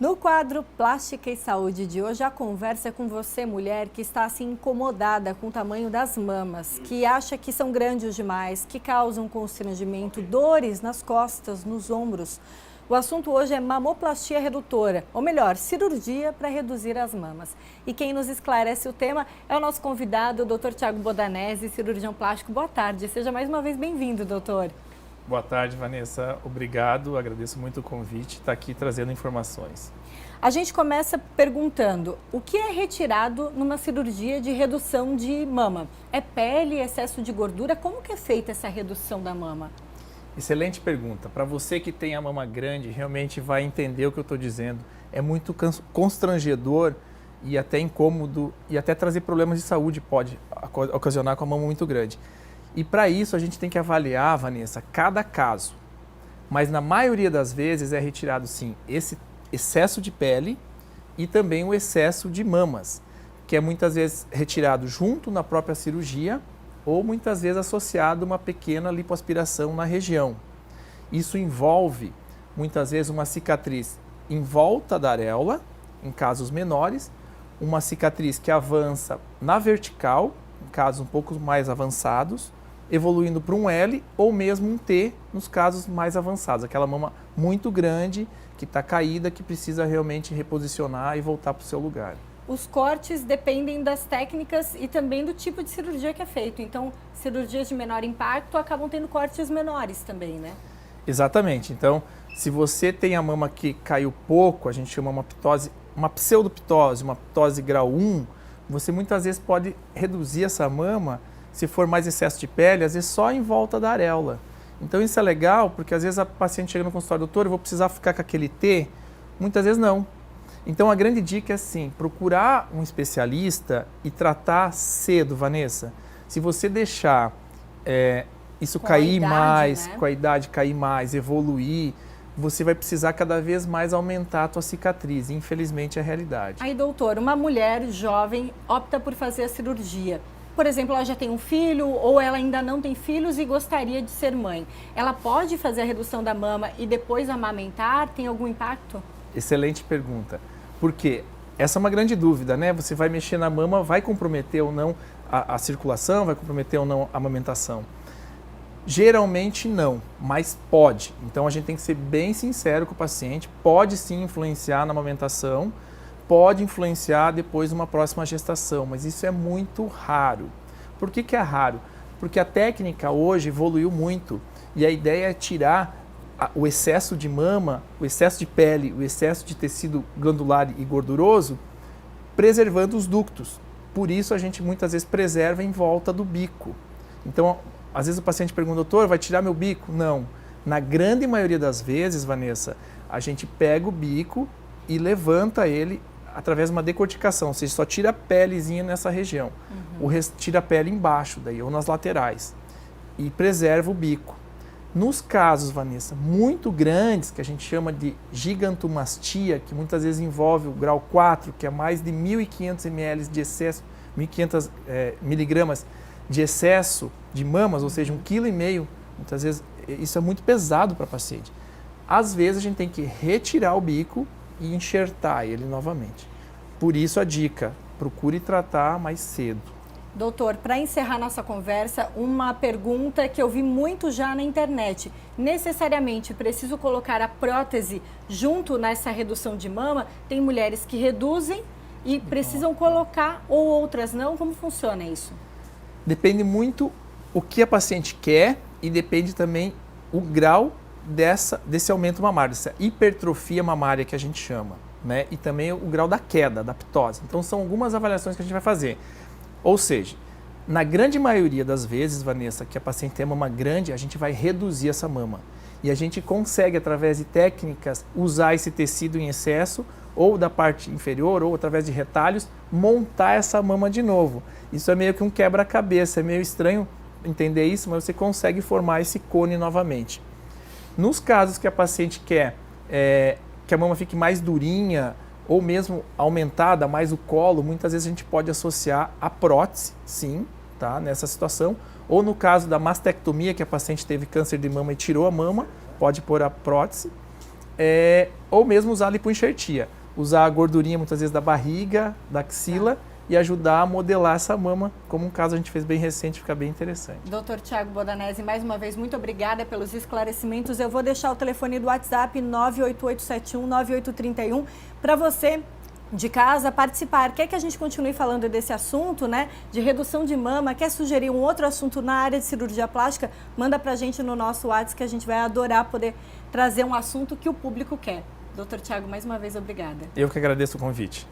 No quadro Plástica e Saúde de hoje, a conversa é com você, mulher, que está assim incomodada com o tamanho das mamas, que acha que são grandes demais, que causam constrangimento, dores nas costas, nos ombros. O assunto hoje é mamoplastia redutora, ou melhor, cirurgia para reduzir as mamas. E quem nos esclarece o tema é o nosso convidado, o Dr. Thiago Bodanese, cirurgião plástico. Boa tarde, seja mais uma vez bem-vindo, doutor. Boa tarde, Vanessa. Obrigado, agradeço muito o convite, estar aqui trazendo informações. A gente começa perguntando, o que é retirado numa cirurgia de redução de mama? É pele, excesso de gordura? Como que é feita essa redução da mama? Excelente pergunta. Para você que tem a mama grande, realmente vai entender o que eu estou dizendo. É muito constrangedor e até incômodo e até trazer problemas de saúde pode ocasionar com a mama muito grande. E para isso a gente tem que avaliar, Vanessa, cada caso. Mas na maioria das vezes é retirado sim esse excesso de pele e também o excesso de mamas, que é muitas vezes retirado junto na própria cirurgia ou muitas vezes associado a uma pequena lipoaspiração na região. Isso envolve muitas vezes uma cicatriz em volta da areola, em casos menores, uma cicatriz que avança na vertical, em casos um pouco mais avançados, evoluindo para um L ou mesmo um T nos casos mais avançados, aquela mama muito grande que está caída, que precisa realmente reposicionar e voltar para o seu lugar. Os cortes dependem das técnicas e também do tipo de cirurgia que é feito. Então, cirurgias de menor impacto acabam tendo cortes menores também, né? Exatamente. Então, se você tem a mama que caiu pouco, a gente chama uma ptose, uma pseudoptose, uma ptose grau 1, você muitas vezes pode reduzir essa mama, se for mais excesso de pele, às vezes só em volta da areola. Então isso é legal, porque às vezes a paciente chega no consultório, doutor, eu vou precisar ficar com aquele T? Muitas vezes não. Então a grande dica é assim, procurar um especialista e tratar cedo, Vanessa. Se você deixar isso cair mais, com a idade cair mais, evoluir, você vai precisar cada vez mais aumentar a tua cicatriz. Infelizmente é a realidade. Aí, doutor, uma mulher jovem opta por fazer a cirurgia. Por exemplo, ela já tem um filho ou ela ainda não tem filhos e gostaria de ser mãe. Ela pode fazer a redução da mama e depois amamentar? Tem algum impacto? Excelente pergunta. Porque essa é uma grande dúvida, né? Você vai mexer na mama, vai comprometer ou não a circulação, vai comprometer ou não a amamentação? Geralmente não, mas pode. Então a gente tem que ser bem sincero com o paciente. Pode sim influenciar na amamentação, pode influenciar depois numa próxima gestação, mas isso é muito raro. Por que é raro? Porque a técnica hoje evoluiu muito e a ideia é tirar o excesso de mama, o excesso de pele, o excesso de tecido glandular e gorduroso, preservando os ductos. Por isso a gente muitas vezes preserva em volta do bico. Então, às vezes o paciente pergunta, doutor, vai tirar meu bico? Não. Na grande maioria das vezes, Vanessa, a gente pega o bico e levanta ele através de uma decorticação, ou seja, só tira a pelezinha nessa região. O resto tira a pele embaixo, daí, ou nas laterais, e preserva o bico. Nos casos, Vanessa, muito grandes, que a gente chama de gigantomastia, que muitas vezes envolve o grau 4, que é mais de 1.500 ml de excesso, 1.500 miligramas de excesso de mamas, ou seja, 1,5 kg, muitas vezes isso é muito pesado para a paciente. Às vezes a gente tem que retirar o bico e enxertar ele novamente. Por isso a dica, procure tratar mais cedo. Doutor, para encerrar nossa conversa, uma pergunta que eu vi muito já na internet. Necessariamente preciso colocar a prótese junto nessa redução de mama? Tem mulheres que reduzem e precisam colocar ou outras não? Como funciona isso? Depende muito o que a paciente quer e depende também o grau desse aumento mamário, dessa hipertrofia mamária que a gente chama, né? E também o grau da queda, da ptose. Então são algumas avaliações que a gente vai fazer. Ou seja, na grande maioria das vezes, Vanessa, que a paciente tem mama grande, a gente vai reduzir essa mama. E a gente consegue, através de técnicas, usar esse tecido em excesso, ou da parte inferior, ou através de retalhos, montar essa mama de novo. Isso é meio que um quebra-cabeça, é meio estranho entender isso, mas você consegue formar esse cone novamente. Nos casos que a paciente quer que a mama fique mais durinha, ou mesmo aumentada, mais o colo, muitas vezes a gente pode associar a prótese, sim, tá, nessa situação. Ou no caso da mastectomia, que a paciente teve câncer de mama e tirou a mama, pode pôr a prótese. ou mesmo usar a lipoenxertia. Usar a gordurinha muitas vezes da barriga, da axila, e ajudar a modelar essa mama, como um caso a gente fez bem recente, fica bem interessante. Dr. Thiago Bodanese, mais uma vez, muito obrigada pelos esclarecimentos. Eu vou deixar o telefone do WhatsApp 988719831 para você de casa participar. Quer que a gente continue falando desse assunto, né, de redução de mama? Quer sugerir um outro assunto na área de cirurgia plástica? Manda pra gente no nosso WhatsApp, que a gente vai adorar poder trazer um assunto que o público quer. Dr. Thiago, mais uma vez, obrigada. Eu que agradeço o convite.